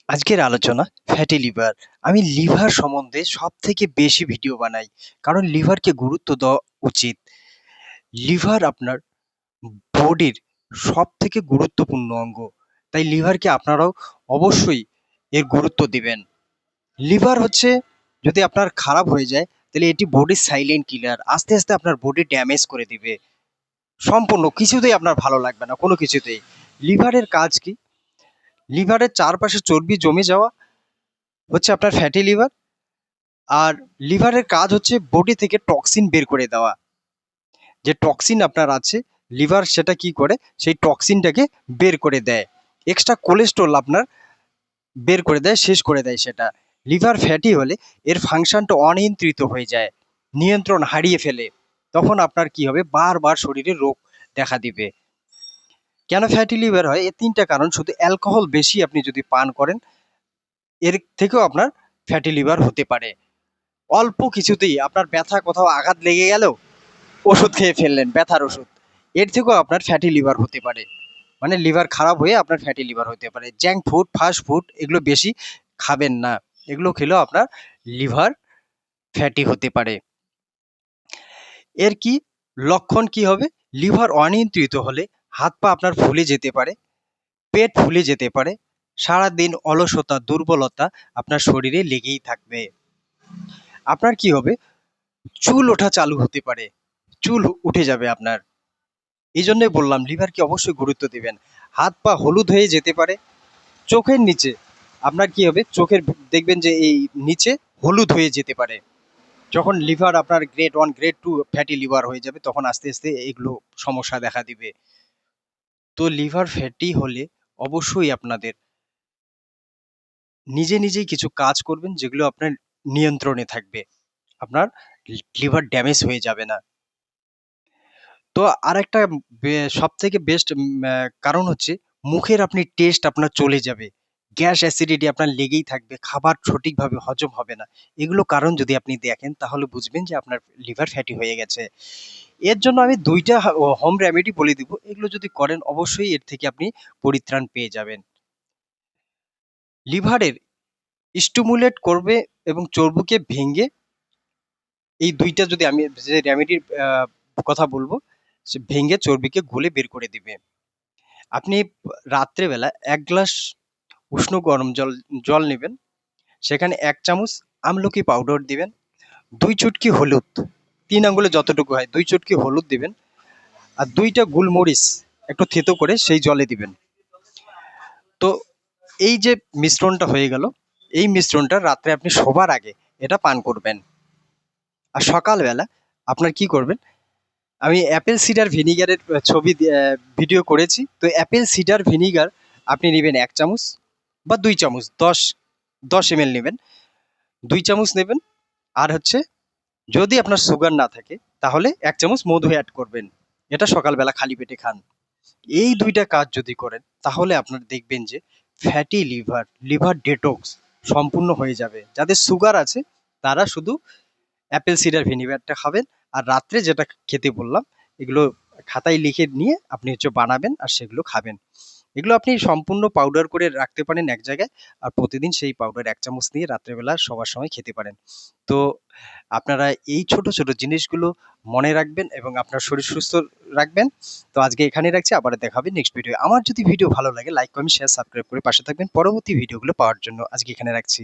আজকের আলোচনা fatty liver. আমি লিভার সম্বন্ধে সবথেকে বেশি ভিডিও বানাই। কারণ লিভারকে গুরুত্ব দেওয়া উচিত। লিভার আপনার বডির সবথেকে গুরুত্বপূর্ণ অঙ্গ। তাই লিভারকে আপনারাও অবশ্যই এর গুরুত্ব দিবেন। লিভার হচ্ছে যদি আপনার খারাপ হয়ে যায় তাহলে এটি বডির সাইলেন্ট কিলার। আস্তে, আস্তে আপনার বডি ড্যামেজ করে দিবে। সম্পূর্ণ কিছুতেই আপনার ভালো লাগবে না, কোনো কিছুতেই। লিভারের কাজ কি? লিভারের চারপাশে চর্বি জমে যাওয়া হচ্ছে আপনার ফ্যাটি লিভার। আর লিভারের কাজ হচ্ছে বডি থেকে টক্সিন বের করে দেওয়া। যে টক্সিন আপনার আছে, লিভার সেটা কি করে, সেই টক্সিনটাকে বের করে দেয়। এক্সট্রা কোলেস্ট্রল আপনার বের করে দেয়, শেষ করে দেয় সেটা। লিভার ফ্যাটি হলে এর ফাংশনটা অনিয়ন্ত্রিত হয়ে যায়, নিয়ন্ত্রণ হারিয়ে ফেলে। তখন আপনার কি হবে, বারবার শরীরে রোগ দেখা দিবে। কেন ফ্যাটি লিভার হয়? এর তিনটা কারণ। শুধু অ্যালকোহল বেশি আপনি যদি পান করেন, এর থেকেও আপনার ফ্যাটি লিভার হতে পারে। অল্প কিছুতেই আপনার ব্যথা, কোথাও আঘাত লেগে গেল, ওষুধ খেয়ে ফেললেন, ব্যথার ওষুধ, এর থেকেও আপনার ফ্যাটি লিভার হতে পারে। মানে লিভার খারাপ হয়ে আপনার ফ্যাটি লিভার হতে পারে। জাঙ্ক ফুড, ফাস্ট ফুড এগুলো বেশি খাবেন না। এগুলো খেলেও আপনার লিভার ফ্যাটি হতে পারে। এর কি লক্ষণ কি হবে? লিভার অনিয়ন্ত্রিত হলে হাত পা আপনার ফুলে যেতে পারে, পেট ফুলে যেতে পারে, সারাদিন অলসতা, দুর্বলতা আপনার শরীরে লেগেই থাকবে। আপনার কি হবে? চুল ওঠা চালু হতে পারে, চুল উঠে যাবে আপনার। এই জন্যই বললাম লিভারকে অবশ্যই গুরুত্ব দিবেন। হাত পা হলুদ হয়ে যেতে পারে। চোখের নিচে আপনার কি হবে, চোখের দেখবেন যে এই নিচে হলুদ হয়ে যেতে পারে। যখন লিভার আপনার গ্রেড 1 গ্রেড 2 ফ্যাটি লিভার হয়ে যাবে, তখন আস্তে আস্তে এগুলো সমস্যা দেখা দিবে। তো লিভার ফ্যাটি হলে অবশ্যই আপনাদের নিজে নিজেই কিছু কাজ করবেন যেগুলো আপনার নিয়ন্ত্রণে থাকবে। আপনার লিভার ড্যামেজ হয়ে যাবে না। তো আরেকটা সবথেকে বেস্ট কারণ হচ্ছে মুখের আপনি টেস্ট আপনার চলে যাবে। গ্যাস অ্যাসিডিটি আপনার লেগেই থাকবে। খাবার সঠিকভাবে হজম হবে না। এগুলো কারণ যদি আপনি দেখেন তাহলে বুঝবেন যে আপনার লিভার ফ্যাটি হয়ে গেছে। এর জন্য আমি ২ টা হোম রেমেডি বলে দিব। এগুলো যদি করেন অবশ্যই এর থেকে আপনি পরিত্রাণ পেয়ে যাবেন। লিভারের স্টিমুলেট করবে এবং চর্বিকে ভেঙে, এই ২ টা যদি আমি যে রেমেডির কথা বলবো, সে ভেঙে চর্বিকে গলে বের করে দিবে। আপনি রাত্রেবেলা ১ গ্লাস উষ্ণ গরম জল নিবেন। সেখানে ১ চামচ আমলকি পাউডার দিবেন, ২ চুটকি হলুদ, ৩ আঙ্গুলে যতটুকু হয় ২ চুটকি হলুদ দিবেন, আর ২ টা গোলমরিচ একটু থেতো করে সেই জলে দিবেন। তো এই যে মিশ্রণটা হয়ে গেল, এই মিশ্রণটা রাত্রে আপনি শোবার আগে এটা পান করবেন। আর সকালবেলা আপনার কি করবেন, আমি অ্যাপেল সিডার ভিনিগারের ভিডিও করেছি। তো অ্যাপেল সিডার ভিনিগার আপনি নেবেন ১ চামচ বা ২ চামচ, ১০ এমএল নেবেন, ২ চামচ নেবেন। আর হচ্ছে যদি আপনার সুগার না থাকে তাহলে ১ চামচ মধু এড করবেন। এটা সকালবেলা খালি পেটে খান। এই ২ টা কাজ যদি করেন তাহলে আপনার দেখবেন যে ফ্যাটি লিভার, লিভার ডিটক্স সম্পূর্ণ হয়ে যাবে। যাদের সুগার আছে তারা শুধু অ্যাপেল সিডার ভিনিগারটা খাবেন। আর রাত্রে যেটা খেতে বললাম, এগুলো খাতায় লিখে নিয়ে আপনি হচ্ছে বানাবেন আর সেগুলো খাবেন। এগুলো আপনি সম্পূর্ণ পাউডার করে রাখতে পারেন এক জায়গায়। আর প্রতিদিন সেই পাউডার ১ চামচ নিয়ে রাত্রেবেলা শোবার সময় খেতে পারেন। তো আপনারা এই ছোট ছোট জিনিসগুলো মনে রাখবেন এবং আপনার শরীর সুস্থ রাখবেন। তো আজকে এখানেই রাখছি, আবার দেখা হবে নেক্সট ভিডিও। আমার যদি ভিডিও ভালো লাগে লাইক, কমেন্ট, শেয়ার, সাবস্ক্রাইব করে পাশে থাকবেন পরবর্তী ভিডিওগুলো পাওয়ার জন্য। আজকে এখানে রাখছি।